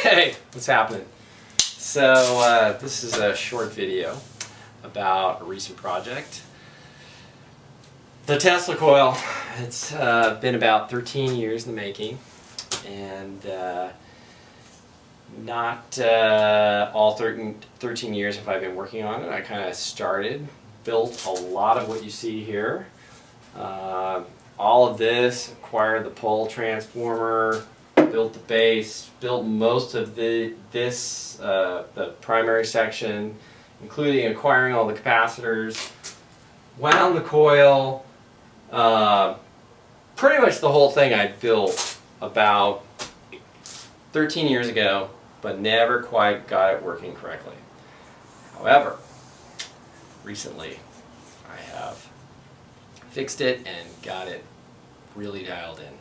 Hey, what's happening? So this is a short video about a recent project. The Tesla coil. It's been about 13 years in the making, and not all 13 years have I been working on it. I kind of started, built a lot of what you see here. All of this, acquired the pole transformer, built the base, built most of the primary section, including acquiring all the capacitors, wound the coil. Pretty much the whole thing I built about 13 years ago, but never quite got it working correctly. However, recently I have fixed it and got it really dialed in.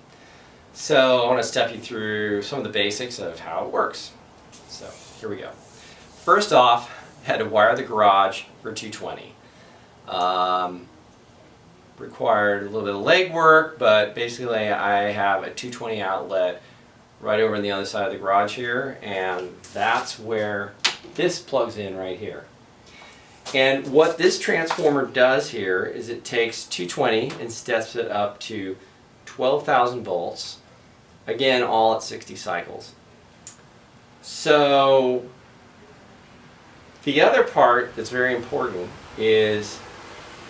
So I want to step you through some of the basics of how it works. So here we go. First off, I had to wire the garage for 220. Required a little bit of legwork, but basically I have a 220 outlet right over on the other side of the garage here, and that's where this plugs in right here. And what this transformer does here is it takes 220 and steps it up to 12,000 volts, again all at 60 cycles. So the other part that's very important is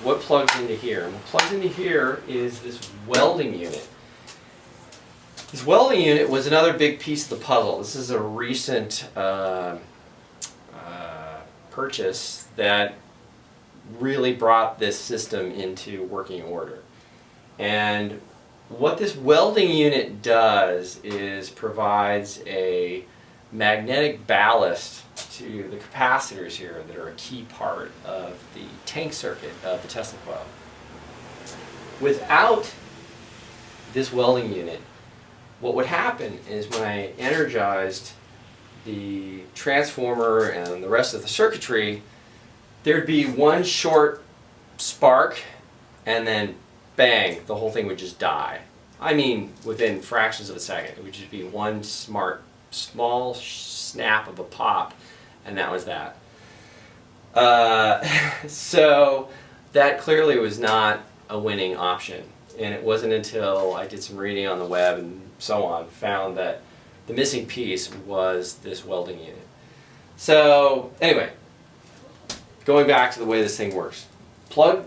what plugs into here. And what plugs into here is this welding unit. This welding unit was another big piece of the puzzle. This is a recent purchase that really brought this system into working order. And what this welding unit does is provides a magnetic ballast to the capacitors here that are a key part of the tank circuit of the Tesla coil. Without this welding unit, what would happen is when I energized the transformer and the rest of the circuitry, there'd be one short spark and then bang, the whole thing would just die. I mean, within fractions of a second. It would just be one small snap of a pop, and that was that. So that clearly was not a winning option. And it wasn't until I did some reading on the web and so on, found that the missing piece was this welding unit. So anyway, going back to the way this thing works. Plug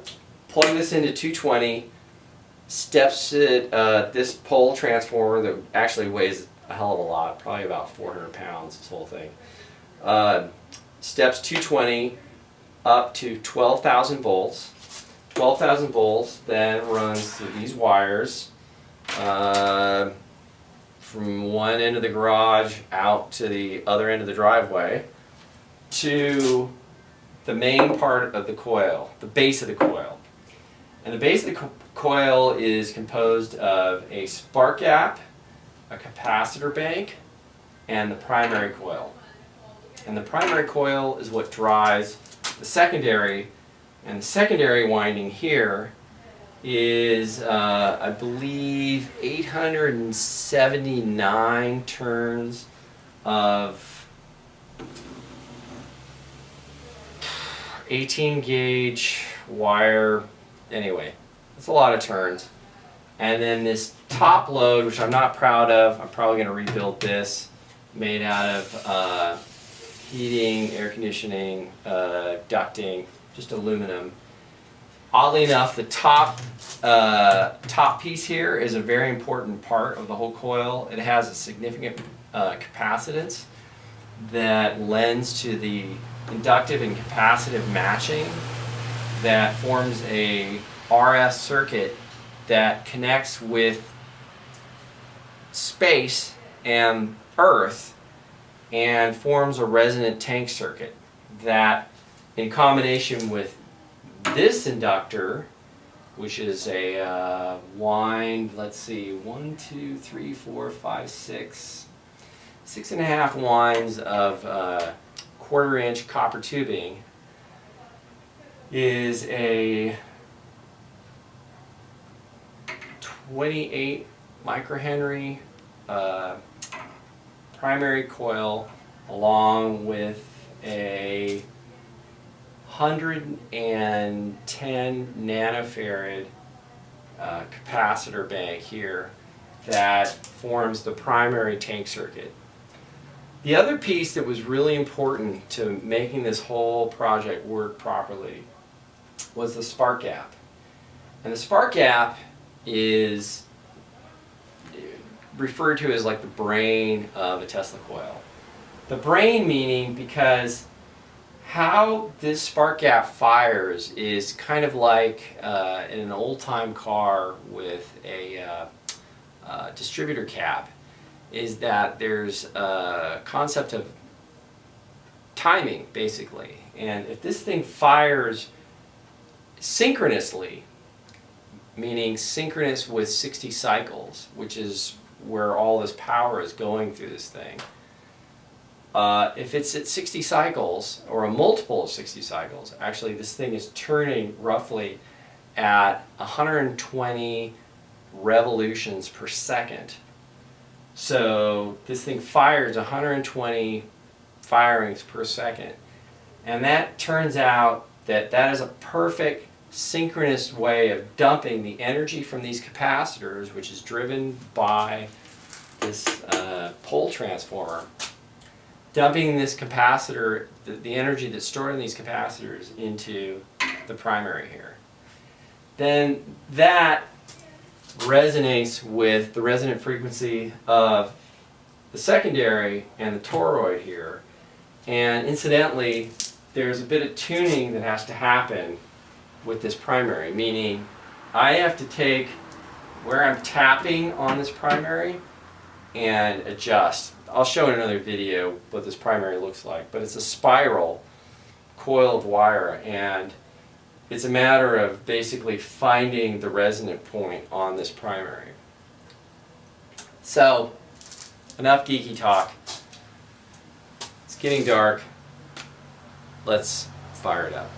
this into 220, steps it, this pole transformer that actually weighs a hell of a lot, probably about 400 pounds, this whole thing. Steps 220 up to 12,000 volts. 12,000 volts then runs through these wires from one end of the garage out to the other end of the driveway to the main part of the coil, the base of the coil. And the base of the coil is composed of a spark gap, a capacitor bank, and the primary coil. And the primary coil is what drives the secondary, and the secondary winding here is, I believe, 879 turns of 18 gauge wire. Anyway, it's a lot of turns. And then this top load, which I'm not proud of, I'm probably going to rebuild this, made out of heating, air conditioning, ducting, just aluminum. Oddly enough, the top piece here is a very important part of the whole coil. It has a significant capacitance that lends to the inductive and capacitive matching that forms a RF circuit that connects with space and Earth and forms a resonant tank circuit that, in combination with this inductor, which is a wind, let's see, 1, 2, 3, 4, 5, 6, 6.5 winds of 1/4 inch copper tubing, is a 28 microhenry primary coil along with a 110 nanofarad capacitor bank here that forms the primary tank circuit. The other piece that was really important to making this whole project work properly was the spark gap. And the spark gap is referred to as like the brain of a Tesla coil. The brain meaning because how this spark gap fires is kind of like in an old-time car with a distributor cap, is that there's a concept of timing, basically. And if this thing fires synchronously, meaning synchronous with 60 cycles, which is where all this power is going through this thing, if it's at 60 cycles, or a multiple of 60 cycles, actually this thing is turning roughly at 120 revolutions per second. So this thing fires 120 firings per second. And that turns out that that is a perfect synchronous way of dumping the energy from these capacitors, which is driven by this pole transformer, dumping this capacitor, the energy that's stored in these capacitors, into the primary here. Then that resonates with the resonant frequency of the secondary and the toroid here. And incidentally, there's a bit of tuning that has to happen with this primary, meaning I have to take where I'm tapping on this primary and adjust. I'll show in another video what this primary looks like, but it's a spiral coil of wire, and it's a matter of basically finding the resonant point on this primary. So, enough geeky talk. It's getting dark. Let's fire it up.